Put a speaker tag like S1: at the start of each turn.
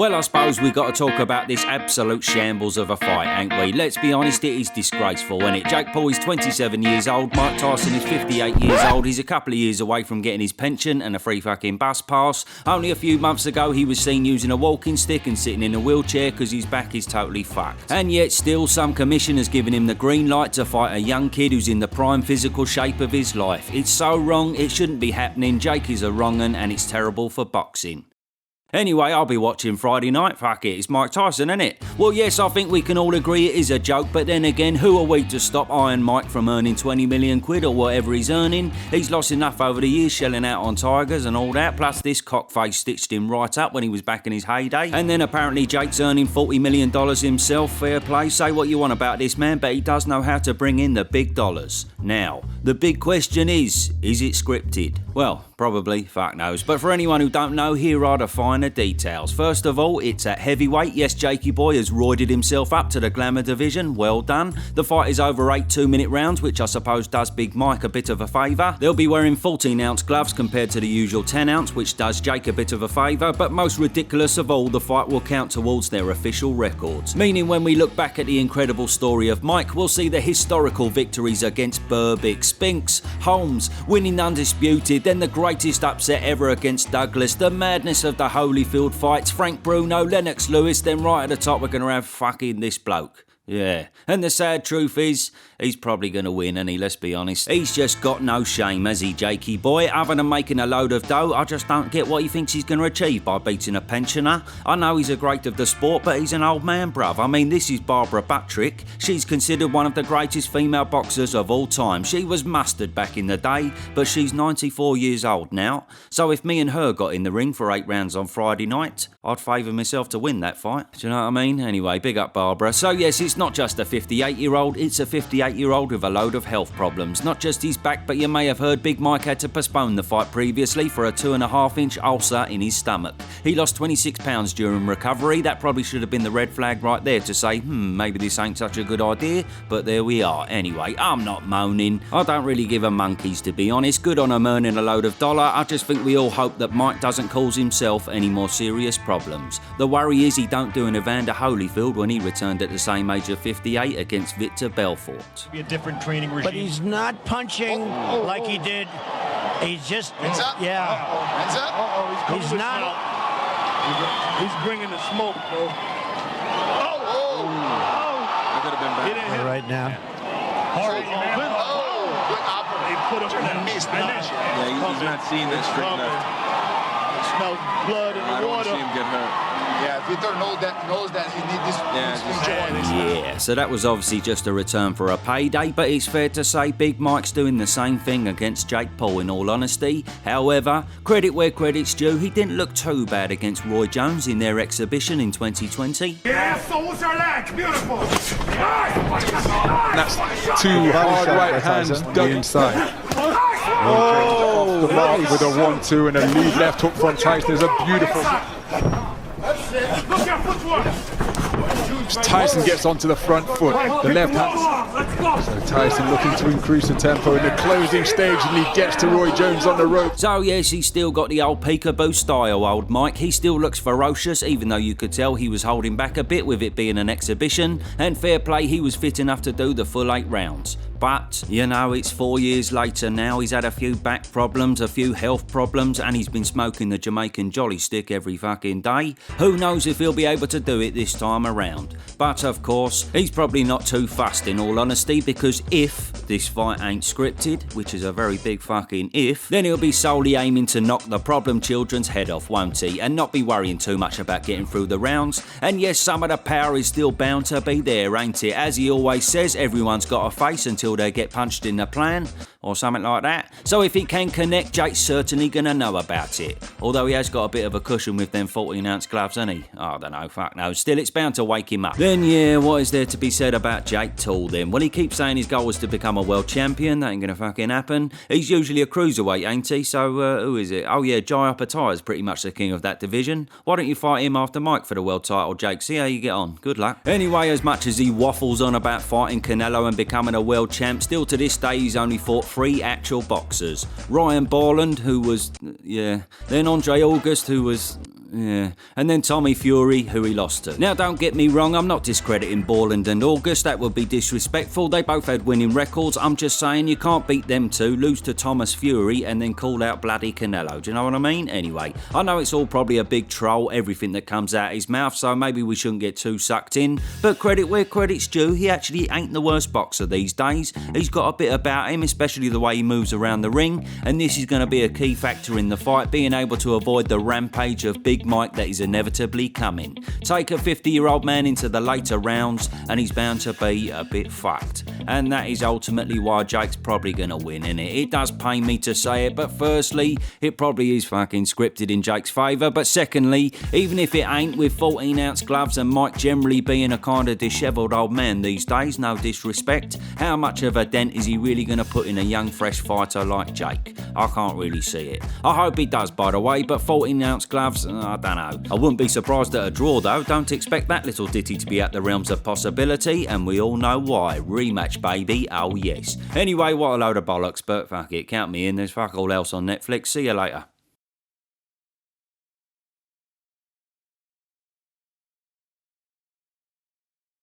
S1: Well, I suppose we've got to talk about this absolute shambles of a fight, ain't we? Let's be honest, it is disgraceful, isn't it? Jake Paul is 27 years old, Mike Tyson is 58 years old, he's a couple of years away from getting his pension and a free fucking bus pass. Only a few months ago he was seen using a walking stick and sitting in a wheelchair because his back is totally fucked. And yet still some commission has given him the green light to fight a young kid who's in the prime physical shape of his life. It's so wrong, it shouldn't be happening. Jake is a wrong 'un and it's terrible for boxing. Anyway, I'll be watching Friday night. Fuck it, it's Mike Tyson, innit? Well, yes, I think we can all agree it is a joke, but then again, who are we to stop Iron Mike from earning 20 million quid or whatever he's earning? He's lost enough over the years shelling out on tigers and all that, plus this cockface stitched him right up when he was back in his heyday. And then apparently Jake's earning $40 million himself. Fair play, say what you want about this man, but he does know how to bring in the big dollars. Now, the big question is it scripted? Well, probably, fuck knows. But for anyone who don't know, here are the finer details. First of all, it's at heavyweight. Yes, Jakey boy has roided himself up to the glamour division. Well done. The fight is over 8 2-minute rounds, which I suppose does Big Mike a bit of a favour. They'll be wearing 14-ounce gloves compared to the usual 10-ounce, which does Jake a bit of a favour. But most ridiculous of all, the fight will count towards their official records. Meaning when we look back at the incredible story of Mike, we'll see the historical victories against Burbick, Spinks, Holmes, winning undisputed, then the greatest upset ever against Douglas, the madness of the Holyfield fights, Frank Bruno, Lennox Lewis, then right at the top we're going to have fucking this bloke. Yeah, and the sad truth is, he's probably going to win, and let's be honest, he's just got no shame, has he, Jakey boy? Other than making a load of dough, I just don't get what he thinks he's going to achieve by beating a pensioner. I know he's a great of the sport, but he's an old man, bruv. I mean, this is Barbara Buttrick. She's considered one of the greatest female boxers of all time. She was mustard back in the day, but she's 94 years old now. So if me and her got in the ring for 8 rounds on Friday night, I'd favour myself to win that fight. Do you know what I mean? Anyway, big up Barbara. So yes, it's not just a 58-year-old, it's a 58-year-old with a load of health problems. Not just his back, but you may have heard Big Mike had to postpone the fight previously for a 2.5-inch ulcer in his stomach. He lost 26 pounds during recovery. That probably should have been the red flag right there to say, maybe this ain't such a good idea, but there we are. Anyway, I'm not moaning. I don't really give a monkeys, to be honest. Good on him earning a load of dollar. I just think we all hope that Mike doesn't cause himself any more serious problems. The worry is he don't do an Evander Holyfield when he returned at the same age of 58 against Victor Belfort.
S2: Be a different training regime.
S3: But he's not punching like he did. He's just, yeah.
S4: Hands up.
S3: He's not.
S4: He's bringing the smoke, bro.
S5: I could have been better.
S3: Right now.
S4: Hard. He put him missed.
S5: Yeah, he's not seeing that straight left.
S4: Smells blood in the water.
S5: I don't want to see him get hurt.
S4: Yeah, Victor knows that he needs this.
S1: Yeah, so that was obviously just a return for a payday, but it's fair to say Big Mike's doing the same thing against Jake Paul in all honesty. However, credit where credit's due, he didn't look too bad against Roy Jones in their exhibition in 2020.
S6: Yeah, so what's our leg? Beautiful.
S7: That's 2 hard right hands dug inside. Oh, the mark with a 1-2 and a lead left hook from Tyson is a beautiful.
S6: Look at footwork.
S7: Tyson gets onto the front foot, the left hand. So Tyson looking to increase the tempo in the closing stage, and he gets to Roy Jones on the rope.
S1: So yes, he's still got the old peekaboo style, old Mike. He still looks ferocious, even though you could tell he was holding back a bit with it being an exhibition. And fair play, he was fit enough to do the full 8 rounds. But, you know, it's 4 years later now. He's had a few back problems, a few health problems, and he's been smoking the Jamaican Jolly Stick every fucking day. Who knows if he'll be able to do it this time around. But, of course, he's probably not too fussed in all honesty, because if this fight ain't scripted, which is a very big fucking if, then he'll be solely aiming to knock the problem children's head off, won't he? And not be worrying too much about getting through the rounds. And yes, some of the power is still bound to be there, ain't it? As he always says, everyone's got a face until they get punched in the plan, or something like that. So if he can connect, Jake's certainly gonna know about it. Although he has got a bit of a cushion with them 14-ounce gloves, hasn't he? I don't know, fuck no. Still, it's bound to wake him up. Then yeah, what is there to be said about Jake Tool then? Well, he keeps saying his goal was to become a world champion. That ain't gonna fucking happen. He's usually a cruiserweight, ain't he? So who is it? Oh yeah, Jai Apatow is pretty much the king of that division. Why don't you fight him after Mike for the world title, Jake? See how you get on. Good luck. Anyway, as much as he waffles on about fighting Canelo and becoming a world champ, still to this day he's only fought 3 actual boxers. Ryan Borland, who was, then Andre August, who was, Yeah, and then Tommy Fury, who he lost to. Now, don't get me wrong, I'm not discrediting Borland and August, that would be disrespectful. They both had winning records. I'm just saying you can't beat them two, lose to Thomas Fury, and then call out bloody Canelo. Do you know what I mean? Anyway, I know it's all probably a big troll, everything that comes out his mouth, so maybe we shouldn't get too sucked in. But credit where credit's due, he actually ain't the worst boxer these days. He's got a bit about him, especially the way he moves around the ring, and this is going to be a key factor in the fight, being able to avoid the rampage of Big Mike that is inevitably coming. Take a 50-year-old man into the later rounds and he's bound to be a bit fucked. And that is ultimately why Jake's probably going to win, innit? It does pain me to say it, but firstly, it probably is fucking scripted in Jake's favour, but secondly, even if it ain't, with 14-ounce gloves and Mike generally being a kind of dishevelled old man these days, no disrespect, how much of a dent is he really going to put in a young fresh fighter like Jake? I can't really see it. I hope he does, by the way, but 14-ounce gloves, I don't know. I wouldn't be surprised at a draw though. Don't expect that little ditty to be at the realms of possibility, and we all know why. Rematch, baby, oh yes. Anyway, what a load of bollocks, but fuck it, count me in. There's fuck all else on Netflix. See you later.